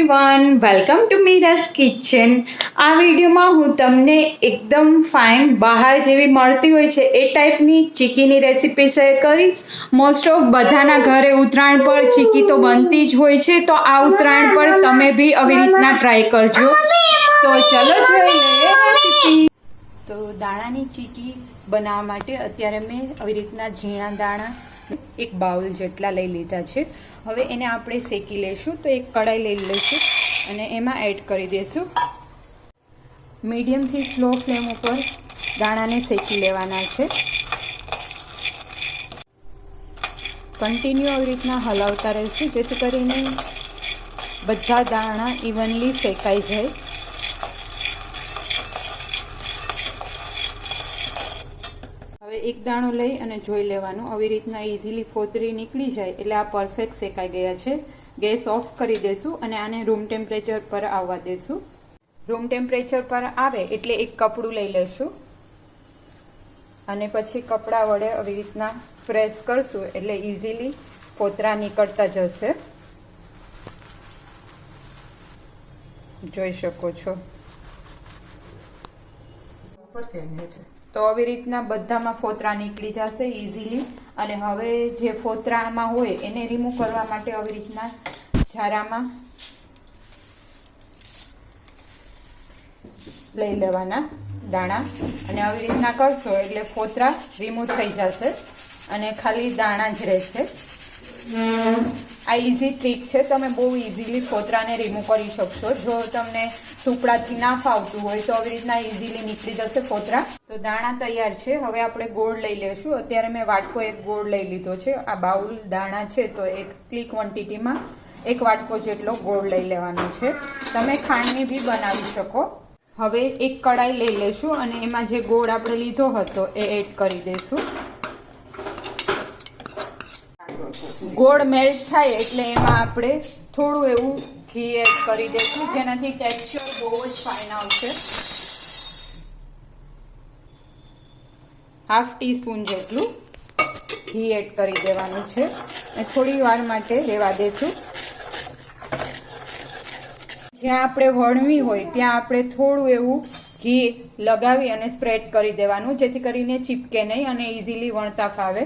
Everyone, welcome to Meera's kitchen. આ વિડીયોમાં હું તમને એકદમ ફાઇન બહાર જેવી મળતી હોય છે એ ટાઈપની ચીકીની રેસીપી શેર કરીશ। મોસ્ટ ઓફ બધાના ઘરે ઉત્તરાયણ પર ચીકી તો બનતી જ હોય છે, તો આ ઉત્તરાયણ પર તમે બી આવી રીતના ટ્રાય કરજો। તો ચલો જોઈ લઈએ રેસીપી। તો દાણાની ચીકી બનાવવા માટે અત્યારે મેં આવી રીતના ઝીણા દાણા એક બાઉલ જેટલા લઈ લીધા છે। હવે એને આપણે શેકી લઈશું। તો એક કઢાઈ લઈ લઈશું અને એમાં એડ કરી દઈશું। મીડિયમથી સ્લો ફ્લેમ ઉપર દાણાને શેકી લેવાના છે। કન્ટિન્યુ આવી રીતના હલાવતા રહીશું જેથી કરીને બધા દાણા ઇવનલી શેકાઈ જાય। હવે એક દાણો લઈ અને જોઈ લેવાનું, આવી રીતના ઇઝીલી ફોતરી નીકળી જાય એટલે આ પરફેક્ટ શેકાઈ ગયા છે। ગેસ ઓફ કરી દઈશું અને આને રૂમ ટેમ્પરેચર પર આવવા દઈશું। રૂમ ટેમ્પરેચર પર આવે એટલે એક કપડું લઈ લઈશું અને પછી કપડા વડે આવી રીતના પ્રેસ કરશું એટલે ઇઝીલી ફોતરા નીકળતા જશે। જોઈ શકો છો। તો આવી રીતના બધામાં ફોતરા નીકળી જશે ઇઝીલી। અને હવે જે ફોતરામાં હોય એને રિમૂવ કરવા માટે આવી રીતના ઝારામાં લઈ લેવાના દાણા અને આવી રીતના કરશો એટલે ફોતરા રિમૂવ થઈ જશે અને ખાલી દાણા જ રહેશે। આ ઇઝી ટ્રીક છે, તમે બહુ ઇઝીલી ફોતરાને રિમૂવ કરી શકશો। જો તમને સુપડાથી ના ફાવતું હોય તો આવી રીતના ઇઝીલી નીકળી જશે ફોતરા। તો દાણા તૈયાર છે। હવે આપણે ગોળ લઈ લેશું। અત્યારે મેં વાટકો એક ગોળ લઈ લીધો છે। આ બાઉલ દાણા છે તો એટલી ક્વોન્ટિટીમાં એક વાટકો જેટલો ગોળ લઈ લેવાનો છે। તમે ખાંડની બી બનાવી શકો। હવે એક કડાઈ લઈ લેશું અને એમાં જે ગોળ આપણે લીધો હતો એ એડ કરી દઈશું। ગોળ મેલ્ટ થાય એટલે એમાં આપણે થોડું એવું ઘી એડ કરી દઈશું જેનાથી ટેક્સચર બહુ જ ફાઇન આવશે। હાફ ટીસ્પૂન જેટલું ઘી એડ કરી દેવાનું છે અને થોડી વાર માટે રહેવા દઈશું। જ્યાં આપણે વણવી હોય ત્યાં આપણે થોડું એવું ઘી લગાવી અને સ્પ્રેડ કરી દેવાનું જેથી કરીને ચીપકે નહીં અને ઇઝીલી વણતા ફાવે।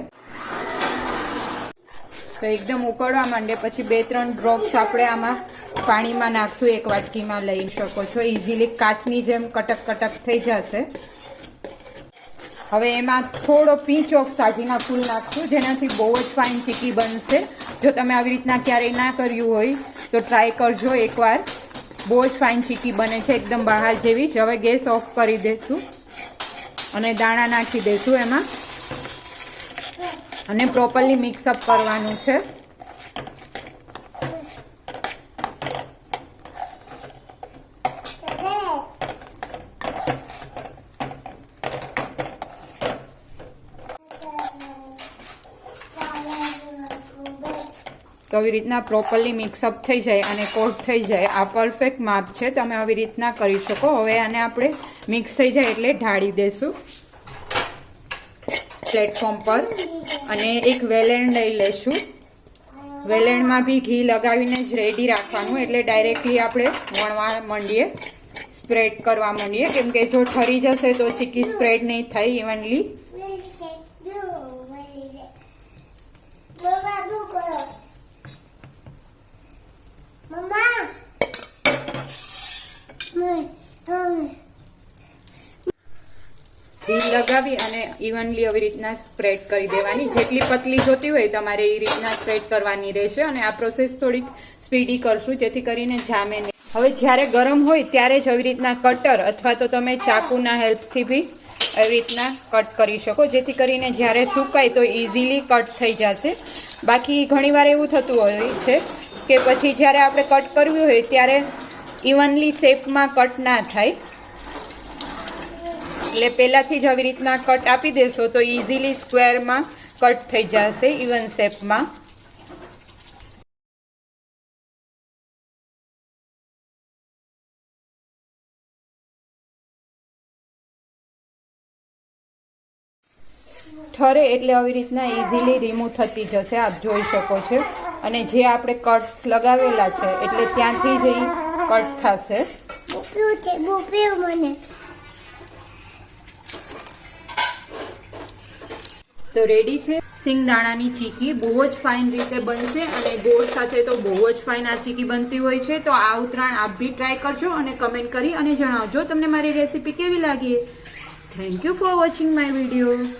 તો એકદમ ઉકળવા માંડે પછી 2-3 ડ્રોપ્સ આપણે આમાં પાણીમાં નાખશું, એક વાટકીમાં લઈ શકો છો। ઇઝીલી કાચની જેમ કટક કટક થઈ જશે। હવે એમાં થોડો પીંચ ઓફ સાજીના ફૂલ નાખશું જેનાથી બહુ જ ફાઇન ચીકી બનશે। જો તમે આવી રીતના ક્યારેય ના કર્યું હોય તો ટ્રાય કરજો એકવાર, બહુ જ ફાઇન ચીકી બને છે એકદમ બહાર જેવી જ। હવે ગેસ ઓફ કરી દઈશું અને દાણા નાખી દઈશું એમાં અને પ્રોપરલી મિક્સઅપ કરવાનું છે। તો આવી રીતના પ્રોપરલી મિક્સઅપ થઈ જાય અને કોટ થઈ જાય, આ પરફેક્ટ માપ છે, તમે આવી રીતના કરી શકો। હવે આને આપણે મિક્સ થઈ જાય એટલે ઢાળી દઈશું પ્લેટફોર્મ પર અને એક વેલણ લઈ લઈશું। વેલણમાં બી ઘી લગાવીને જ રેડી રાખવાનું એટલે ડાયરેક્ટલી આપણે વણવા માંડીએ, સ્પ્રેડ કરવા માંડીએ, કેમ કે જો ઠરી જશે તો ચીકી સ્પ્રેડ નહીં થાય ઇવનલી। ઘી લગાવી અને ઇવનલી આવી રીતના સ્પ્રેડ કરી દેવાની। જેટલી પતલી જોતી હોય તમારે એ રીતના સ્પ્રેડ કરવાની રહેશે અને આ પ્રોસેસ થોડીક સ્પીડી કરશું જેથી કરીને જામે નહીં। હવે જ્યારે ગરમ હોય ત્યારે જ આવી રીતના કટર અથવા તો તમે ચાકુના હેલ્પથી બી આવી રીતના કટ કરી શકો જેથી કરીને જ્યારે સુકાય તો ઇઝીલી કટ થઈ જશે। બાકી ઘણીવાર એવું થતું હોય છે કે પછી જ્યારે આપણે કટ કરવી હોય ત્યારે ઇવનલી શેપમાં કટ ના થાય, એટલે પહેલાંથી જ આવી રીતના કટ આપી દેશો તો ઇઝીલી સ્ક્વેરમાં કટ થઈ જશે ઇવન શેપમાં। ઠરે એટલે આવી રીતના ઇઝીલી રિમૂવ થતી જશે, આપ જોઈ શકો છો. અને જે આપણે કટ્સ લગાવેલા છે એટલે ત્યાંથી જ એ કટ થશે. તો રેડી છે સિંગદાણાની ચીકી. બહુ જ ફાઇન રીતે બનશે અને ગોળ સાથે તો બહુ જ ફાઇન આ ચીકી બનતી હોય છે. તો આ ઉત્તરાયણ આપ બી ટ્રાય કરજો અને કમેન્ટ કરી અને જણાવજો તમને મારી રેસીપી કેવી લાગી. Thank you for watching my video.